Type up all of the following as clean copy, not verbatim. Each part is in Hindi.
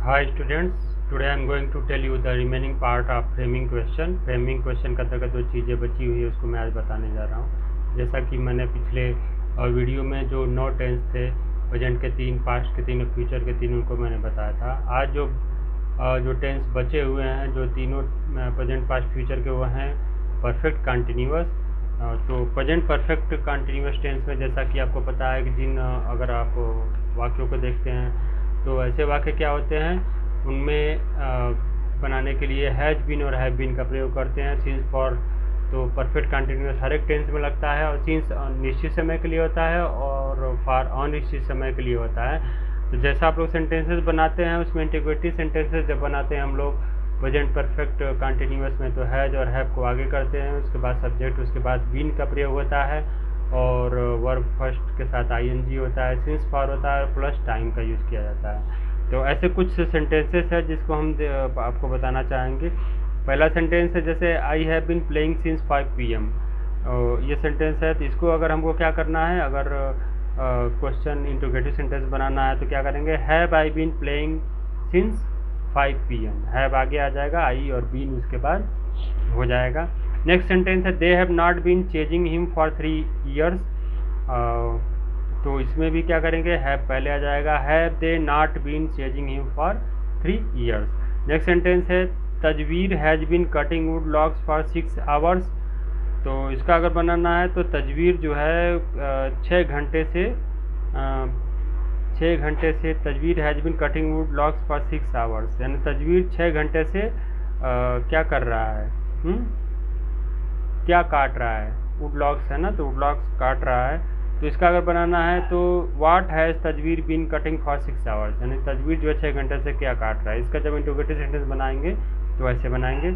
Hi students, today I am going to tell you the remaining part of framing question. Framing question का अंतर्गत जो चीज़ें बची हुई है उसको मैं आज बताने जा रहा हूँ। जैसा कि मैंने पिछले वीडियो में जो 9 टेंस थे, प्रेजेंट के 3, पास्ट के 3 और फ्यूचर के 3, उनको मैंने बताया था। आज जो टेंस बचे हुए हैं, जो तीनों प्रेजेंट, पास्ट, फ्यूचर के, वो हैं परफेक्ट कंटिन्यूअस। तो प्रेजेंट परफेक्ट कंटिन्यूअस टेंस में जैसा कि आपको पता है कि अगर आप वाक्यों को देखते हैं तो ऐसे वाक्य क्या होते हैं, उनमें बनाने के लिए हैज बीन और हैव बीन का प्रयोग करते हैं। सिंस फॉर तो परफेक्ट कंटिन्यूअस हर एक टेंस में लगता है, और सिंस निश्चित समय के लिए होता है और फॉर अनिश्चित समय के लिए होता है। तो जैसा आप लोग सेंटेंसेस बनाते हैं उसमें इंटीग्रेटिव सेंटेंसेस जब बनाते हैं हम लोग प्रेजेंट परफेक्ट कंटिन्यूअस में, तो हैज और हैव को आगे करते हैं, उसके बाद सब्जेक्ट, उसके बाद बीन का प्रयोग होता है और वर्ब फर्स्ट के साथ आईएनजी होता है, सिंस फॉर होता है, प्लस टाइम का यूज़ किया जाता है। तो ऐसे कुछ सेंटेंसेस है जिसको हम आपको बताना चाहेंगे। पहला सेंटेंस है जैसे I have been playing since 5 PM। ये सेंटेंस है, तो इसको अगर हमको क्या करना है, अगर क्वेश्चन इंटरोगेटिव सेंटेंस बनाना है तो क्या करेंगे, have I been playing since 5 PM। Have आगे आ जाएगा, आई और बीन उसके बाद हो जाएगा। नेक्स्ट सेंटेंस है they have not been chasing him for 3 years। तो इसमें भी क्या करेंगे, हैव पहले आ जाएगा, have they not been chasing him for 3 years। Next sentence है Tajveer has been cutting wood logs for 6 hours। तो इसका अगर बनाना है तो तजवीर जो है 6 घंटे से Tajveer has been cutting wood logs for 6 hours, यानी तजवीर 6 घंटे से क्या कर रहा है, क्या काट रहा है, वुड लॉग्स है ना, तो वुड लॉग्स काट रहा है। तो इसका अगर बनाना है तो what has Tajveer been cutting for 6 hours, यानी तजवीर जो है 6 घंटे से क्या काट रहा है। इसका जब इंटरोगेटिव सेंटेंस बनाएंगे तो ऐसे बनाएंगे,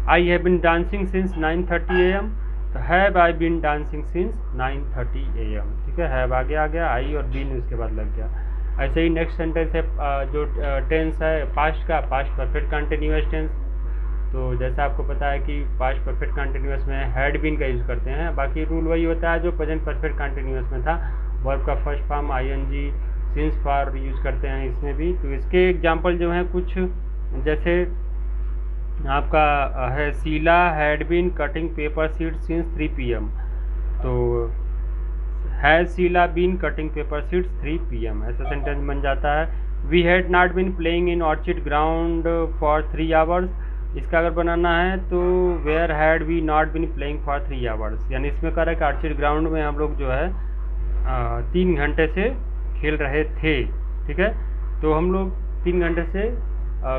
I have been dancing since 9:30 AM। तो have I been dancing since 9:30 AM। ठीक है, हैव आगे आ गया, आई और बीन उसके बाद लग गया। ऐसे ही नेक्स्ट सेंटेंस है जो टेंस है पास्ट का, पास्ट परफेक्ट कंटिन्यूअस टेंस। तो जैसा आपको पता है कि पास्ट परफेक्ट कंटिन्यूअस में हैड बीन का यूज़ करते हैं, बाकी रूल वही होता है जो प्रेजेंट परफेक्ट कंटिन्यूअस में था। वर्ब का first form ING, since for use करते हैं इसमें भी। तो इसके एग्जांपल जो हैं कुछ, जैसे आपका है Sheela had been cutting paper sheet since 3 PM। तो has Sheela been cutting paper sheets 3 PM, ऐसा सेंटेंस बन जाता है। We had not been playing in orchid ground for 3 hours। इसका अगर बनाना है तो where had we not been playing for 3 hours, यानी इसमें कह रहा है कि ऑर्चिड ग्राउंड में हम लोग जो है 3 घंटे से खेल रहे थे। ठीक है, तो हम लोग 3 घंटे से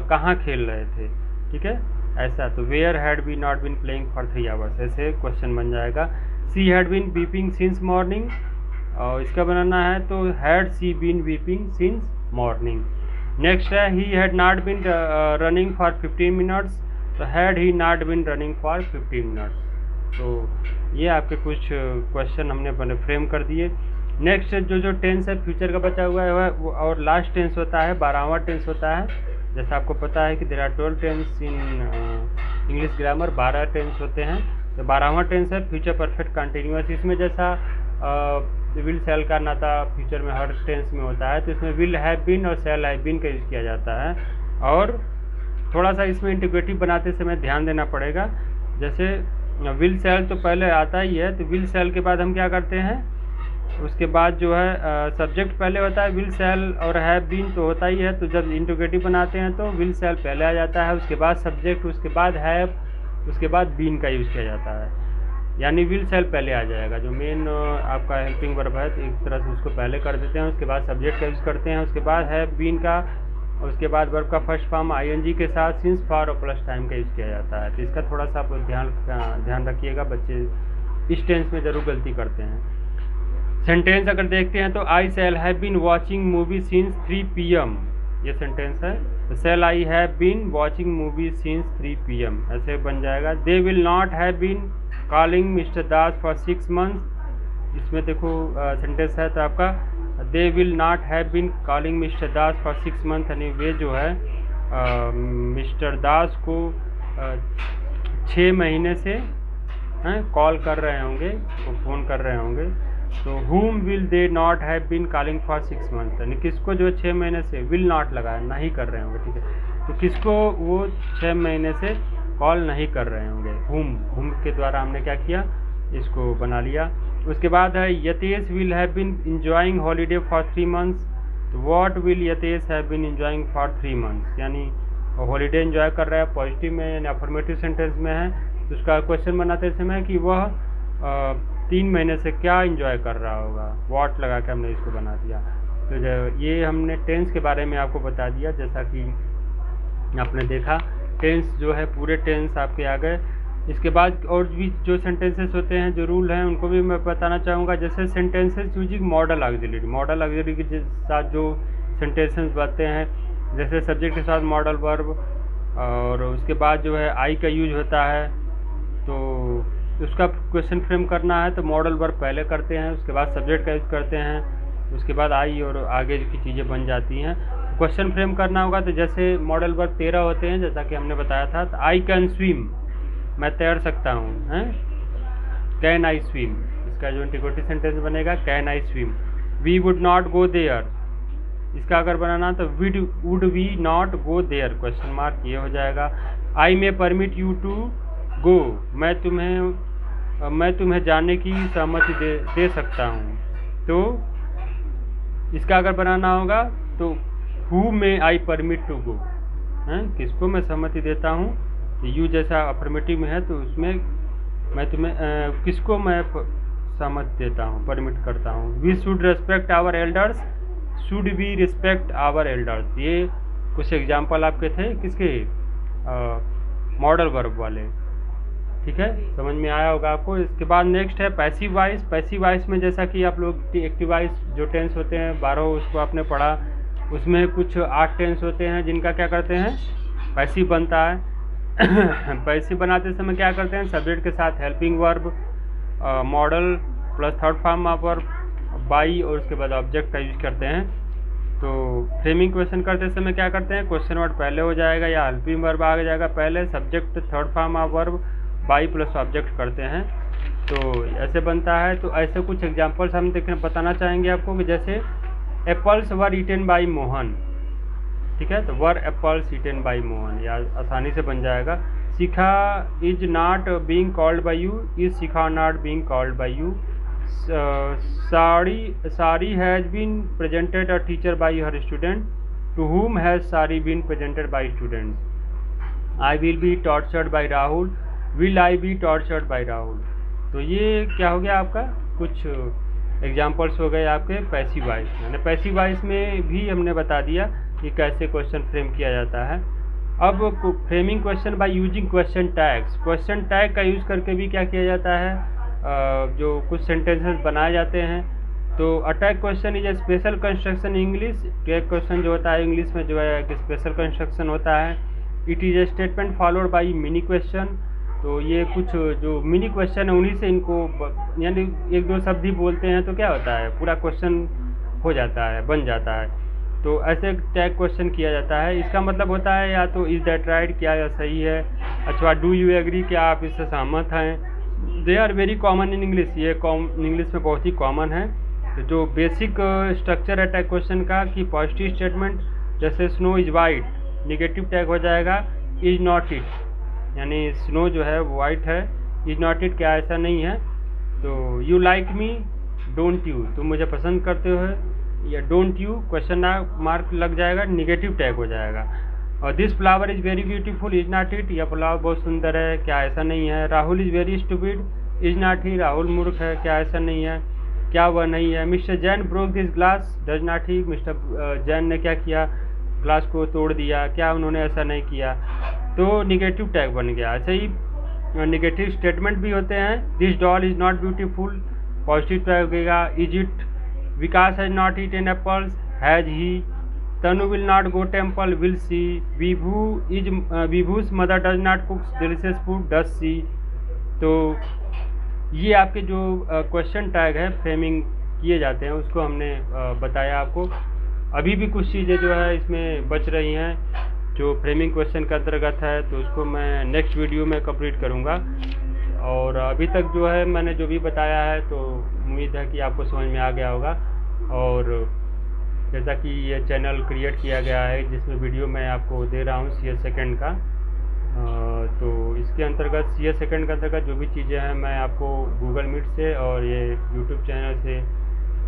कहाँ खेल रहे थे। ठीक है, ऐसा। तो where had we not been playing for 3 hours, ऐसे क्वेश्चन बन जाएगा। She had been weeping since morning, और इसका बनाना है तो had she been weeping since morning. Next है he had not been running for 15 minutes। तो had he not been running for 15 minutes। तो ये आपके कुछ क्वेश्चन हमने फ्रेम कर दिए। नेक्स्ट जो टेंस है फ्यूचर का बचा हुआ है और लास्ट टेंस होता है 12वां टेंस होता है। जैसा आपको पता है कि there are 12 tense in English grammar, 12 tense होते हैं। तो 12वां टेंस है फ्यूचर परफेक्ट कंटिन्यूअस। इसमें जैसा विल शैल का नाता फ्यूचर में हर टेंस में होता है, तो इसमें विल हैव बीन और शैल हैव बीन का यूज़ किया जाता है। और थोड़ा सा इसमें इंटीग्रेटिव बनाते समय ध्यान देना पड़ेगा। जैसे विल शैल तो पहले आता ही है, तो विल शैल के बाद हम क्या करते हैं, उसके बाद जो है सब्जेक्ट पहले होता है, विल शैल और हैव बीन तो होता ही है। तो जब इंटीग्रेटिव बनाते हैं तो विल शैल पहले आ जाता है, उसके बाद सब्जेक्ट, उसके बाद हैव, उसके बाद बीन का यूज़ किया जाता है, यानी विल शैल पहले आ जाएगा। जो मेन आपका हेल्पिंग वर्ब है तो एक तरह से उसको पहले कर देते हैं, उसके बाद सब्जेक्ट का यूज़ करते हैं, उसके बाद हैव बीन का, उसके बाद वर्ब का फर्स्ट फॉर्म आईएनजी के साथ सिंस फॉर और प्लस टाइम का यूज़ किया जाता है। तो इसका थोड़ा सा आप ध्यान रखिएगा, बच्चे इस टेंस में ज़रूर गलती करते हैं। सेंटेंस अगर देखते हैं तो I shall have been watching movie since 3 PM, ये सेंटेंस है। तो shall I have been watching movie since 3 PM, ऐसे बन जाएगा। They will not have been calling mister Das for 6 months। इसमें देखो सेंटेंस है तो आपका they will not have been calling mister Das for 6 months, यानी वे जो है मिस्टर दास को 6 महीने से कॉल कर रहे होंगे, फ़ोन कर रहे होंगे। तो whom will they not have been calling for 6 months, यानी किसको जो 6 महीने से will not लगा है, नहीं कर रहे होंगे, ठीक है। तो किसको वो 6 महीने से कॉल नहीं कर रहे होंगे, whom के द्वारा हमने क्या किया, इसको बना लिया। उसके बाद है यतेश will have been enjoying holiday for 3 months, तो what will यतेश have been enjoying for 3 months, यानी हॉलीडे एंजॉय कर रहा है, पॉजिटिव में यानी अफर्मेटिव सेंटेंस में है। तो उसका क्वेश्चन बनाते समय कि वह 3 महीने से क्या एंजॉय कर रहा होगा, व्हाट लगा के हमने इसको बना दिया। तो ये हमने टेंस के बारे में आपको बता दिया, जैसा कि आपने देखा टेंस जो है पूरे टेंस आपके आ गए। इसके बाद और भी जो सेंटेंसेस होते हैं, जो रूल हैं, उनको भी मैं बताना चाहूँगा। जैसे सेंटेंसेस यूजिंग मॉडल ऑक्सिलरी के साथ जो सेंटेंसेस बनते हैं, जैसे सब्जेक्ट के साथ मॉडल वर्ब, और उसके बाद जो है आई का यूज होता है, तो उसका क्वेश्चन फ्रेम करना है तो मॉडल वर्ब पहले करते हैं, उसके बाद सब्जेक्ट का यूज करते हैं, उसके बाद आई और आगे की चीज़ें बन जाती हैं। क्वेश्चन फ्रेम करना होगा तो जैसे मॉडल वर्ब 13 होते हैं, जैसा कि हमने बताया था। तो आई कैन स्विम, मैं तैर सकता हूँ, हैं, कैन आई स्विम, इसका जो इंटीग्रेटिव सेंटेंस बनेगा can I swim. We would not go there, इसका अगर बनाना तो would we not go there, question mark, ये हो जाएगा। I may permit you to go, मैं तुम्हें जाने की सहमति दे सकता हूँ। तो इसका अगर बनाना होगा तो who may I permit to go, हैं, किसको मैं सहमति देता हूँ, यू जैसा अफर्मेटिव में है तो उसमें मैं तुम्हें किसको मैं सहमति देता हूँ, परमिट करता हूँ। We should respect our elders, should we respect our elders, ये कुछ एग्जाम्पल आपके थे किसके, मॉडल वर्ब वाले, ठीक है, समझ में आया होगा आपको। इसके बाद नेक्स्ट है पैसिव वॉइस। पैसिव वॉइस में जैसा कि आप लोग एक्टिव वॉइस जो टेंस होते हैं 12, उसको आपने पढ़ा, उसमें कुछ 8 टेंस होते हैं जिनका क्या करते हैं, पैसिव बनता है। पैसिव बनाते समय क्या करते हैं, सब्जेक्ट के साथ helping verb, model plus third form of verb by, और उसके बाद ऑब्जेक्ट का यूज करते हैं। तो फ्रेमिंग क्वेश्चन करते समय क्या करते हैं, क्वेश्चन वर्ड पहले हो जाएगा या हेल्पिंग वर्ब आ जाएगा पहले, subject third form of verb by plus object करते हैं, तो ऐसे बनता है। तो ऐसे कुछ एग्जांपल्स हम बताना चाहेंगे आपको कि जैसे apples were eaten by Mohan, ठीक है, तो were apples eaten by Mohan, या आसानी से बन जाएगा। Shikha is not being called by you, is Shikha not being called by you. Sari has been presented a teacher by her student, to whom has Sari been presented by students. I will be tortured by Rahul, will I be tortured by Rahul. तो ये क्या हो गया आपका, कुछ एग्जाम्पल्स हो गए आपके पैसिव वॉइस में। पैसिव वॉइस में भी हमने बता दिया कि कैसे क्वेश्चन फ्रेम किया जाता है। अब framing question by using question tags, question tag का यूज़ करके भी क्या किया जाता है, जो कुछ सेंटेंसेस बनाए जाते हैं। तो attack question is a special construction English, tag question जो होता है इंग्लिश में जो है एक स्पेशल कंस्ट्रक्शन होता है। It is a statement followed by mini question, तो ये कुछ जो मिनी क्वेश्चन है उन्हीं से इनको, यानी 1-2 शब्द ही बोलते हैं तो क्या होता है, पूरा क्वेश्चन हो जाता है, बन जाता है। तो ऐसे टैग क्वेश्चन किया जाता है। इसका मतलब होता है या तो इज़ दैट राइट, क्या यह सही है, अथवा डू यू एग्री, क्या आप इससे सहमत हैं। They are very common in English, ये इंग्लिश में बहुत ही कॉमन है। तो जो बेसिक स्ट्रक्चर है टैग क्वेश्चन का कि पॉजिटिव स्टेटमेंट, जैसे snow is white, negative tag हो जाएगा इज़ नॉट इट, यानी स्नो जो है वो वाइट है, इज़ नॉट इट क्या ऐसा नहीं है। तो you like me, don't you, तुम मुझे पसंद करते हो, या डोंट यू क्वेश्चन मार्क लग जाएगा, निगेटिव टैग हो जाएगा। और this flower is very beautiful, is not it, यह फ्लावर बहुत सुंदर है, क्या ऐसा नहीं है। Rahul is very stupid, is not ही, राहुल मूर्ख है, क्या ऐसा नहीं है, क्या वह नहीं है। Mister Jain broke this glass, does not he, mister Jain ने क्या किया, ग्लास को तोड़ दिया, क्या उन्होंने ऐसा नहीं किया। तो निगेटिव टैग बन गया। ऐसे ही निगेटिव स्टेटमेंट भी होते हैं। This doll is not beautiful, positive tag लगेगा is it. Vikas has not eaten apples, has he. Tanu will not go temple, will she. Vibhu's mother does not cooks delicious food, does she. तो ये आपके जो क्वेश्चन टैग है फ्रेमिंग किए जाते हैं उसको हमने बताया आपको। अभी भी कुछ चीज़ें जो है इसमें बच रही हैं जो फ्रेमिंग क्वेश्चन के अंतर्गत है, तो उसको मैं नेक्स्ट वीडियो में कंप्लीट करूँगा। और अभी तक जो है मैंने जो भी बताया है तो उम्मीद है कि आपको समझ में आ गया होगा। और जैसा कि ये चैनल क्रिएट किया गया है जिसमें वीडियो मैं आपको दे रहा हूँ CS सेकंड का, तो इसके अंतर्गत CS सेकंड के अंतर्गत जो भी चीज़ें हैं मैं आपको गूगल मीट से और ये यूट्यूब चैनल से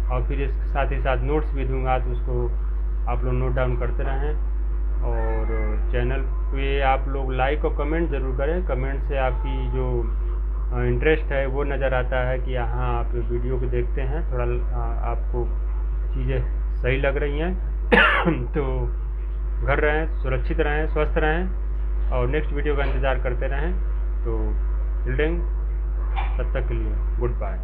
और फिर इसके साथ ही साथ नोट्स भी दूंगा, तो उसको आप लोग नोट डाउन करते रहें। और चैनल पे आप लोग लाइक और कमेंट ज़रूर करें। कमेंट से आपकी जो इंटरेस्ट है वो नज़र आता है कि हाँ आप वीडियो को देखते हैं, थोड़ा आपको चीज़ें सही लग रही हैं। तो घर रहें, सुरक्षित रहें, स्वस्थ रहें और नेक्स्ट वीडियो का इंतज़ार करते रहें। तो टिल देन, तब तक के लिए गुड बाय।